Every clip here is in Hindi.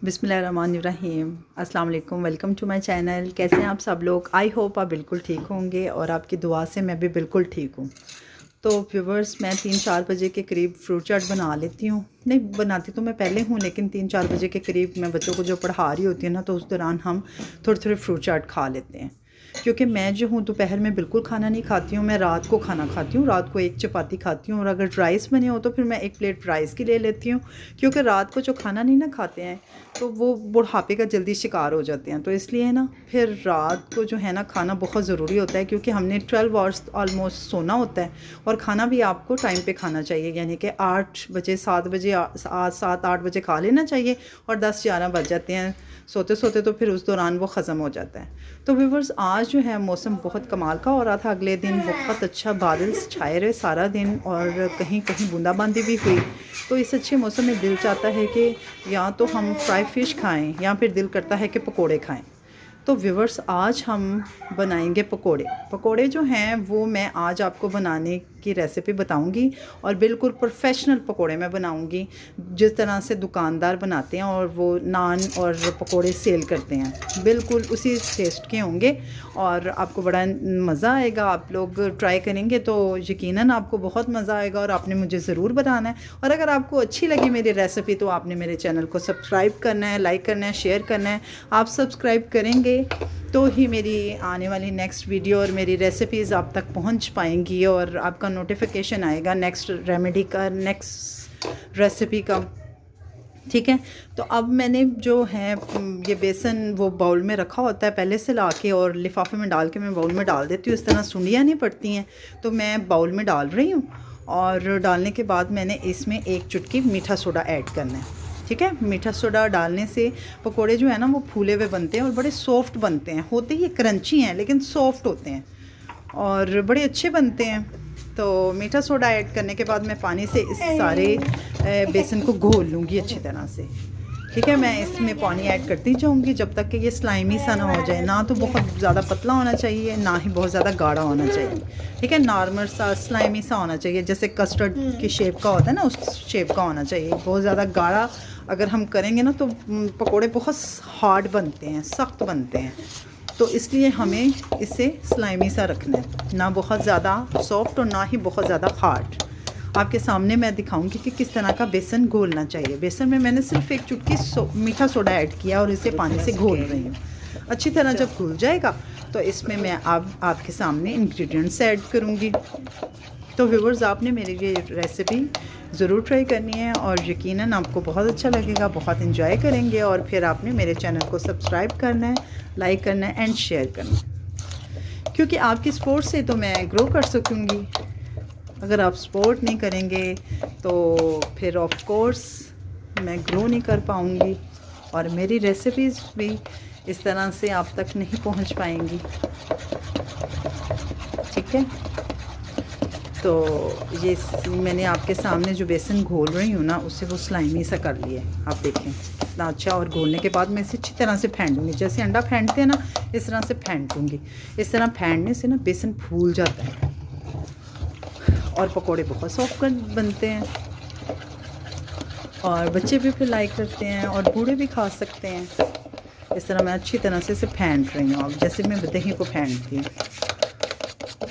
बिस्मिल्लाहिर्रहमानिर्रहीम। अस्सलाम वालेकुम, वेलकम टू माय चैनल। कैसे हैं आप सब लोग? आई होप आप बिल्कुल ठीक होंगे और आपकी दुआ से मैं भी बिल्कुल ठीक हूँ। तो व्यूवर्स, मैं 3-4 बजे के करीब फ्रूट चाट बना लेती हूँ। नहीं बनाती तो मैं पहले हूँ, लेकिन 3-4 बजे के करीब मैं बच्चों को जो पढ़ा रही होती है ना, तो उस दौरान हम थोड़े थोड़े फ्रूट चाट खा लेते हैं। क्योंकि मैं जो हूँ दोपहर में बिल्कुल खाना नहीं खाती हूँ, मैं रात को खाना खाती हूँ। रात को एक चपाती खाती हूँ और अगर राइस बने हो तो फिर मैं एक प्लेट राइस की ले लेती हूँ। क्योंकि रात को जो खाना नहीं ना खाते हैं तो वो बुढ़ापे का जल्दी शिकार हो जाते हैं। तो इसलिए ना फिर रात को जो है ना खाना बहुत ज़रूरी होता है, क्योंकि हमने 12 आवर्स ऑलमोस्ट सोना होता है और खाना भी आपको टाइम पे खाना चाहिए। यानी कि 8 बजे 7 बजे 7-8 बजे खा लेना चाहिए और 10-11 बज जाते हैं सोते सोते, तो फिर उस दौरान वो ख़त्म हो जाता है। तो व्यूवर्स, आज जो है मौसम बहुत कमाल का हो रहा था। अगले दिन बहुत अच्छा बादल छाए रहे सारा दिन और कहीं कहीं बूंदाबांदी भी हुई। तो इस अच्छे मौसम में दिल चाहता है कि या तो हम फ्राई फ़िश खाएं या फिर दिल करता है कि पकोड़े खाएं। तो व्यूवर्स, आज हम बनाएंगे पकोड़े। पकोड़े जो हैं वो मैं आज आपको बनाने की रेसिपी बताऊंगी और बिल्कुल प्रोफेशनल पकोड़े मैं बनाऊंगी, जिस तरह से दुकानदार बनाते हैं और वो नान और पकोड़े सेल करते हैं, बिल्कुल उसी टेस्ट के होंगे और आपको बड़ा मज़ा आएगा। आप लोग ट्राई करेंगे तो यकीनन आपको बहुत मज़ा आएगा और आपने मुझे ज़रूर बताना है। और अगर आपको अच्छी लगी मेरी रेसिपी तो आपने मेरे चैनल को सब्सक्राइब करना है, लाइक करना है, शेयर करना है। आप सब्सक्राइब करेंगे तो ही मेरी आने वाली नेक्स्ट वीडियो और मेरी रेसिपीज़ आप तक पहुंच पाएंगी और आपका नोटिफिकेशन आएगा नेक्स्ट रेमेडी का, नेक्स्ट रेसिपी का। ठीक है, तो अब मैंने जो है ये बेसन वो बाउल में रखा होता है पहले से ला के और लिफाफे में डाल के मैं बाउल में डाल देती हूँ। इस तरह सुंडियाँ नहीं पड़ती हैं, तो मैं बाउल में डाल रही हूँ। और डालने के बाद मैंने इसमें एक चुटकी मीठा सोडा ऐड करना है। ठीक है, मीठा सोडा डालने से पकोड़े जो है ना वो फूले हुए बनते हैं और बड़े सॉफ्ट बनते हैं। होते ही क्रंची हैं लेकिन सॉफ्ट होते हैं और बड़े अच्छे बनते हैं। तो मीठा सोडा ऐड करने के बाद मैं पानी से इस सारे बेसन को घोल लूँगी अच्छी तरह से। ठीक है, मैं इसमें पानी ऐड करती जाऊँगी जब तक कि ये स्लाइमी सा ना हो जाए। ना तो बहुत ज़्यादा पतला होना चाहिए, ना ही बहुत ज़्यादा गाढ़ा होना चाहिए। ठीक है, नॉर्मल सा स्लाइमी सा होना चाहिए, जैसे कस्टर्ड की शेप का होता है ना, उस शेप का होना चाहिए। बहुत ज़्यादा गाढ़ा अगर हम करेंगे ना तो पकोड़े बहुत हार्ड बनते हैं, सख्त बनते हैं। तो इसलिए हमें इसे स्लाइमी सा रखना है, ना बहुत ज़्यादा सॉफ्ट और ना ही बहुत ज़्यादा हार्ड। आपके सामने मैं दिखाऊंगी कि किस तरह का बेसन घोलना चाहिए। बेसन में मैंने सिर्फ एक चुटकी मीठा सोडा ऐड किया और इसे पानी से घोल रही हूँ। अच्छी तरह जब घुल जाएगा तो इसमें मैं अब आपके सामने इंग्रेडिएंट्स ऐड करूँगी। तो व्यूवर्स, आपने मेरी ये रेसिपी ज़रूर ट्राई करनी है और यकीनन आपको बहुत अच्छा लगेगा, बहुत इंजॉय करेंगे। और फिर आपने मेरे चैनल को सब्सक्राइब करना है, लाइक करना है एंड शेयर करना है, क्योंकि आपकी सपोर्ट से तो मैं ग्रो कर सकूँगी। अगर आप सपोर्ट नहीं करेंगे तो फिर ऑफ कोर्स मैं ग्रो नहीं कर पाऊँगी और मेरी रेसिपीज़ भी इस तरह से आप तक नहीं पहुँच पाएंगी। ठीक है, तो ये मैंने आपके सामने जो बेसन घोल रही हूँ ना, उससे वो स्लाइमी सा कर लिया। आप देखें कितना अच्छा। और घोलने के बाद मैं इसे अच्छी तरह से फेंटूँगी, जैसे अंडा फेंटते हैं ना, इस तरह से फेंटूँगी। इस तरह फेंटने से ना बेसन फूल जाता है और पकोड़े बहुत सॉफ्ट बनते हैं और बच्चे भी फिर लाइक करते हैं और बूढ़े भी खा सकते हैं। इस तरह मैं अच्छी तरह से इसे फेंट रही हूँ, अब जैसे मैं दही को फेंटती हूँ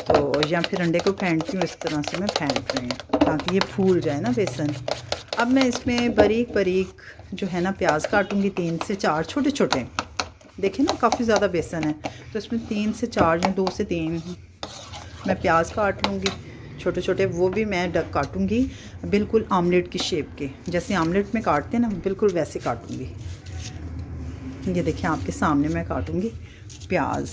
तो या फिर अंडे को फेंटती हूँ, इस तरह से मैं फेंट रही हूँ ताकि ये फूल जाए ना बेसन। अब मैं इसमें बारीक बारीक जो है ना प्याज काटूँगी, 3 से 4 छोटे छोटे। देखिए ना काफ़ी ज़्यादा बेसन है, तो इसमें 3 से 4 या 2 से 3 मैं प्याज काट लूँगी छोटे छोटे। वो भी मैं काटूँगी बिल्कुल आमलेट की शेप के, जैसे आमलेट में काटते हैं ना, बिल्कुल वैसे काटूँगी। ये देखिए आपके सामने मैं काटूँगी प्याज।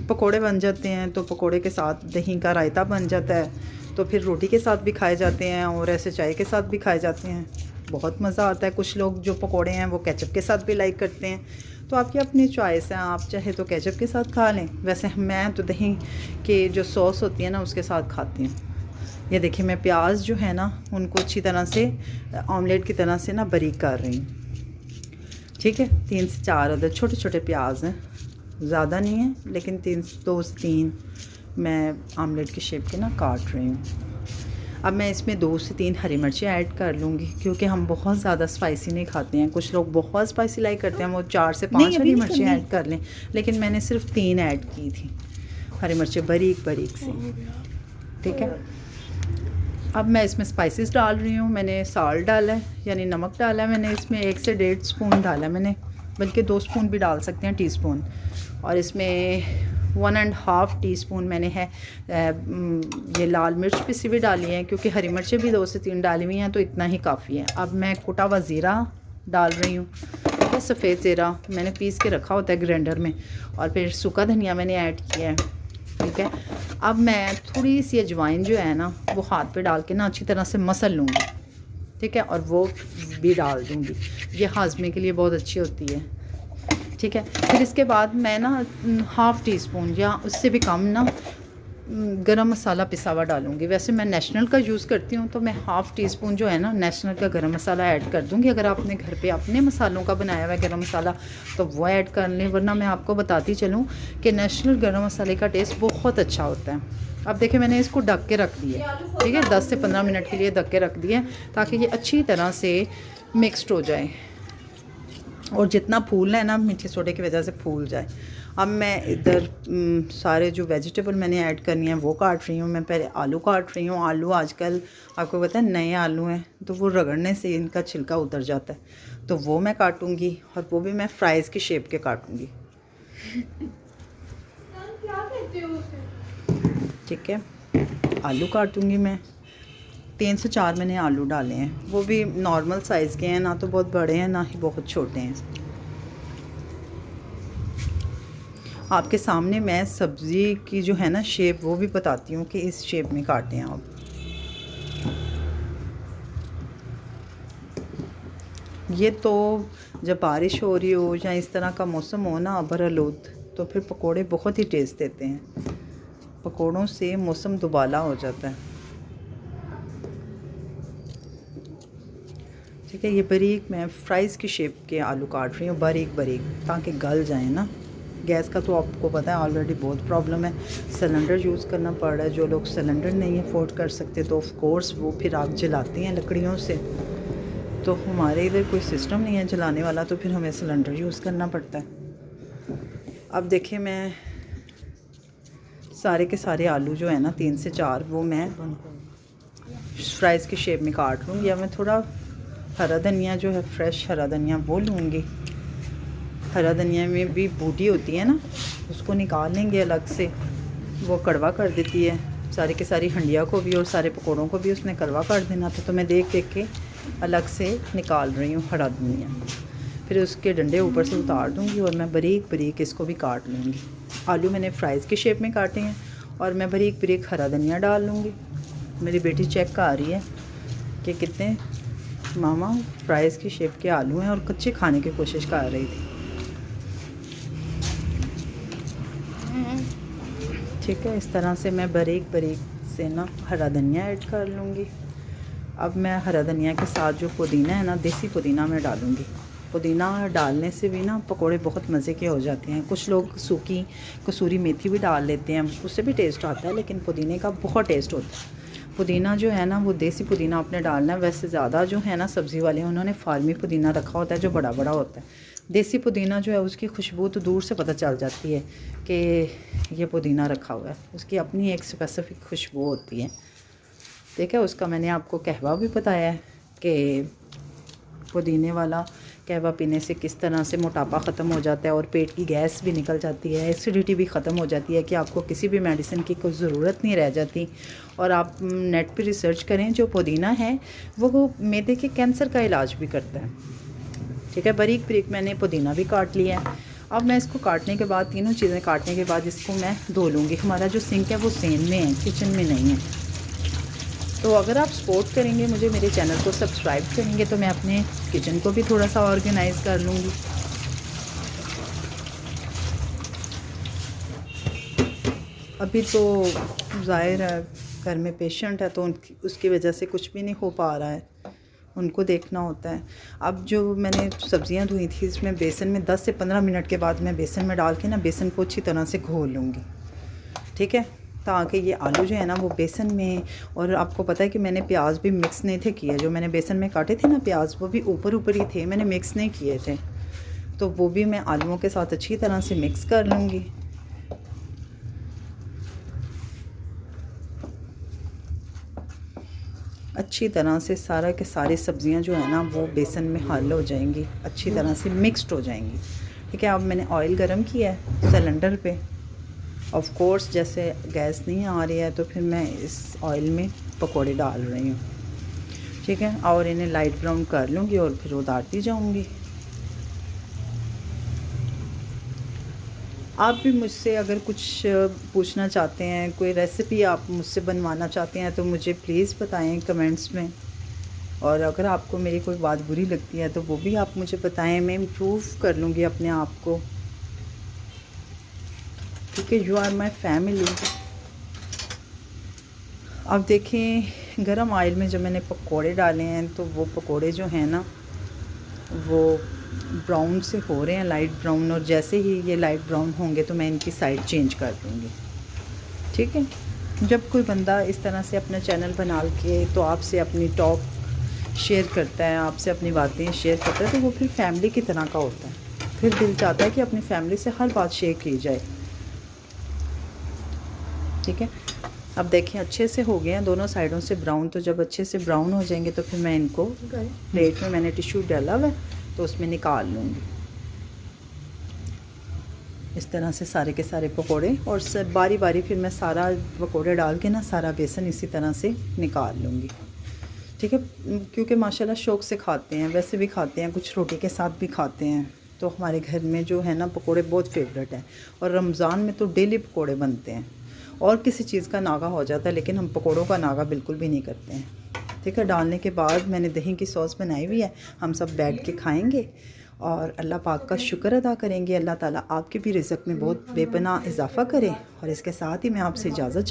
पकोड़े बन जाते हैं तो पकोड़े के साथ दही का रायता बन जाता है, तो फिर रोटी के साथ भी खाए जाते हैं और ऐसे चाय के साथ भी खाए जाते हैं। बहुत मज़ा आता है। कुछ लोग जो पकोड़े हैं वो केचप के साथ भी लाइक करते हैं, तो आपकी अपनी चॉइस है। आप चाहे तो केचप के साथ खा लें, वैसे मैं तो दही के जो सॉस होती है ना उसके साथ खाती हूँ। ये देखिए मैं प्याज जो है ना उनको अच्छी तरह से ऑमलेट की तरह से ना बारीक कर रही हूँ। ठीक है, 3 से 4 अदर छोटे छोटे प्याज हैं, ज़्यादा नहीं है लेकिन 2 से 3 मैं आमलेट की शेप के ना काट रही हूँ। अब मैं इसमें 2 से 3 हरी मिर्चें ऐड कर लूँगी, क्योंकि हम बहुत ज़्यादा स्पाइसी नहीं खाते हैं। कुछ लोग बहुत स्पाइसी लाइक करते हैं, वो 4 से 5 हरी मिर्चें ऐड कर लें, लेकिन मैंने सिर्फ 3 ऐड की थी हरी मिर्चें बारीक बारीक सी। ठीक है, अब मैं इसमें स्पाइसेस डाल रही हूँ। मैंने साल्ट डाला है, यानी नमक डाला है मैंने इसमें 1 से 1.5 स्पून डाला है मैंने, बल्कि 2 स्पून भी डाल सकते हैं, टीस्पून। और इसमें 1.5 टीस्पून मैंने है ये लाल मिर्च पिसी भी डाली है, क्योंकि हरी मिर्चें भी 2 से 3 डाली हुई हैं, तो इतना ही काफ़ी है। अब मैं कुटा हुआ ज़ीरा डाल रही हूँ। ठीक है, सफ़ेद ज़ीरा मैंने पीस के रखा होता है ग्राइंडर में, और फिर सूखा धनिया मैंने ऐड किया है। ठीक है, अब मैं थोड़ी सी अजवाइन जो है ना, वो हाथ पे डाल के ना अच्छी तरह से मसल लूँगी। ठीक है, और वो भी डाल दूँगी, ये हाजमे के लिए बहुत अच्छी होती है। ठीक है, फिर इसके बाद मैं ना 1/2 टीस्पून या उससे भी कम ना गरम मसाला पिसा हुआ डालूँगी। वैसे मैं नेशनल का यूज़ करती हूँ, तो मैं 1/2 टीस्पून जो है ना नेशनल का गरम मसाला ऐड कर दूँगी। अगर आपने घर पे अपने मसालों का बनाया हुआ है गरम मसाला, तो वो ऐड कर लें, वरना मैं आपको बताती चलूँ कि नेशनल गरम मसाले का टेस्ट बहुत अच्छा होता है। अब देखिए, मैंने इसको ढक के रख दिया। ठीक है, 10 से 15 मिनट के लिए ढक के रख दिया, ताकि ये अच्छी तरह से मिक्सड हो जाए, और जितना फूलना है ना मीठे सोडे की वजह से फूल जाए। अब मैं इधर सारे जो वेजिटेबल मैंने ऐड करनी है वो काट रही हूँ। मैं पहले आलू काट रही हूँ। आलू आजकल आपको पता है नए आलू हैं, तो वो रगड़ने से इनका छिलका उतर जाता है, तो वो मैं काटूँगी, और वो भी मैं फ्राइज़ की शेप के काटूँगी। ठीक है, आलू काटूँगी मैं। 3 से 4 मैंने आलू डाले हैं, वो भी नॉर्मल साइज़ के हैं, ना तो बहुत बड़े हैं ना ही बहुत छोटे हैं। आपके सामने मैं सब्ज़ी की जो है ना शेप वो भी बताती हूँ कि इस शेप में काटें आप। ये तो जब बारिश हो रही हो या इस तरह का मौसम हो ना अबरआलूद, तो फिर पकोड़े बहुत ही टेस्ट देते हैं। पकोड़ों से मौसम दुबाला हो जाता है। ठीक है, ये बारीक मैं फ्राइज़ की शेप के आलू काट रही हूँ, बारीक बारीक, ताकि गल जाए ना। गैस का तो आपको पता है ऑलरेडी बहुत प्रॉब्लम है, सिलेंडर यूज़ करना पड़ रहा है। जो लोग सिलेंडर नहीं अफोर्ड कर सकते, तो ऑफ कोर्स वो फिर आग जलाती हैं लकड़ियों से। तो हमारे इधर कोई सिस्टम नहीं है जलाने वाला, तो फिर हमें सिलेंडर यूज़ करना पड़ता है। अब देखिए, मैं सारे के सारे आलू जो है ना 3 से 4 वो मैं फ्राइज़ की शेप में काट लूँगी। या मैं थोड़ा हरा धनिया जो है फ्रेश हरा धनिया वो लूँगी। हरा धनिया में भी बूटी होती है ना, उसको निकाल लेंगे अलग से, वो कड़वा कर देती है सारे के सारी हंडिया को भी, और सारे पकौड़ों को भी उसने कड़वा कर देना था। तो मैं देख देख के अलग से निकाल रही हूँ हरा धनिया। फिर उसके डंडे ऊपर से उतार दूँगी, और मैं बारीक बारीक इसको भी काट लूँगी। आलू मैंने फ्राइज़ की शेप में काटे हैं, और मैं बारीक बारीक हरा धनिया डाल लूँगी। मेरी बेटी चेक कर रही है कि कितने मामा फ्राइज़ की शेप के आलू हैं, और कच्चे खाने की कोशिश कर रही थी। ठीक है, इस तरह से मैं बारीक बारीक से ना हरा धनिया ऐड कर लूँगी। अब मैं हरा धनिया के साथ जो पुदीना है ना, देसी पुदीना मैं डालूँगी। पुदीना डालने से भी ना पकोड़े बहुत मज़े के हो जाते हैं। कुछ लोग सूखी कसूरी मेथी भी डाल लेते हैं, उससे भी टेस्ट आता है, लेकिन पुदीने का बहुत टेस्ट होता है। पुदीना जो है ना, वो देसी पुदीना आपने डालना है। वैसे ज़्यादा जो है ना सब्ज़ी वाले, उन्होंने फार्मी पुदीना रखा होता है जो बड़ा बड़ा होता है। देसी पुदीना जो है उसकी खुशबू तो दूर से पता चल जाती है कि ये पुदीना रखा हुआ है। उसकी अपनी एक स्पेसिफ़िक खुशबू होती है। ठीक है, उसका मैंने आपको कहवा भी बताया है कि पुदीने वाला कहवा पीने से किस तरह से मोटापा ख़त्म हो जाता है, और पेट की गैस भी निकल जाती है, एसिडिटी भी ख़त्म हो जाती है, कि आपको किसी भी मेडिसिन की कोई ज़रूरत नहीं रह जाती। और आप नेट पे रिसर्च करें, जो पुदीना है वो मैदे के कैंसर का इलाज भी करता है। ठीक है, बारीक बारीक मैंने पुदीना भी काट लिया है। अब मैं इसको काटने के बाद, तीनों चीज़ें काटने के बाद इसको मैं धो लूँगी। हमारा जो सिंक है वो सेन में है, किचन में नहीं है। तो अगर आप सपोर्ट करेंगे मुझे, मेरे चैनल को सब्सक्राइब करेंगे, तो मैं अपने किचन को भी थोड़ा सा ऑर्गेनाइज़ कर लूँगी। अभी तो ज़ाहिर है घर में पेशेंट है, तो उसकी वजह से कुछ भी नहीं हो पा रहा है, उनको देखना होता है। अब जो मैंने सब्ज़ियां धोई थी, इसमें बेसन में 10 से 15 मिनट के बाद मैं बेसन में डाल के ना बेसन को अच्छी तरह से घोल लूँगी। ठीक है, ताकि ये आलू जो है ना वो बेसन में, और आपको पता है कि मैंने प्याज भी मिक्स नहीं थे किए, जो मैंने बेसन में काटे थे ना प्याज वो भी ऊपर ऊपर ही थे, मैंने मिक्स नहीं किए थे। तो वो भी मैं आलूओं के साथ अच्छी तरह से मिक्स कर लूँगी। अच्छी तरह से सारा के सारी सब्ज़ियां जो है ना वो बेसन में हल हो जाएंगी, अच्छी तरह से मिक्स्ड हो जाएंगी। ठीक है, अब मैंने ऑयल गरम किया है सिलेंडर पे। ऑफ कोर्स जैसे गैस नहीं आ रही है तो फिर मैं इस ऑयल में पकोड़े डाल रही हूँ। ठीक है, और इन्हें लाइट ब्राउन कर लूँगी और फिर उतारती जाऊँगी। आप भी मुझसे अगर कुछ पूछना चाहते हैं, कोई रेसिपी आप मुझसे बनवाना चाहते हैं तो मुझे प्लीज़ बताएं कमेंट्स में। और अगर आपको मेरी कोई बात बुरी लगती है तो वो भी आप मुझे बताएं, मैं इम्प्रूव कर लूँगी अपने आप को। ठीक है, यू आर माई फैमिली। अब देखें गरम ऑयल में जब मैंने पकोड़े डाले हैं तो वो पकोड़े जो हैं ना वो ब्राउन से हो रहे हैं, लाइट ब्राउन, और जैसे ही ये लाइट ब्राउन होंगे तो मैं इनकी साइड चेंज कर दूँगी। ठीक है, जब कोई बंदा इस तरह से अपना चैनल बना के तो आपसे अपनी टॉक शेयर करता है, आपसे अपनी बातें शेयर करता है, तो वो फिर फैमिली की तरह का होता है। फिर दिल चाहता है कि अपनी फैमिली से हर बात शेयर की जाए। ठीक है, अब देखें अच्छे से हो गए हैं दोनों साइडों से ब्राउन। तो जब अच्छे से ब्राउन हो जाएंगे तो फिर मैं इनको प्लेट में, मैंने टिश्यू डाला हुआ है तो उसमें निकाल लूँगी। इस तरह से सारे के सारे पकोड़े, और सब बारी बारी फिर मैं सारा पकोड़े डाल के ना सारा बेसन इसी तरह से निकाल लूँगी। ठीक है, क्योंकि माशाल्लाह शौक़ से खाते हैं, वैसे भी खाते हैं, कुछ रोटी के साथ भी खाते हैं। तो हमारे घर में जो है ना पकोड़े बहुत फेवरेट हैं, और रमज़ान में तो डेली पकोड़े बनते हैं। और किसी चीज़ का नागा हो जाता है लेकिन हम पकोड़ों का नागा बिल्कुल भी नहीं करते हैं। ठीक है, डालने के बाद मैंने दही की सॉस बनाई हुई है, हम सब बैठ के खाएंगे और अल्लाह पाक का शुक्र अदा करेंगे। अल्लाह ताला आपके भी रिज़्क़ में बहुत बेपनाह इजाफ़ा करे। और इसके साथ ही मैं आपसे इजाज़त चाहूँ।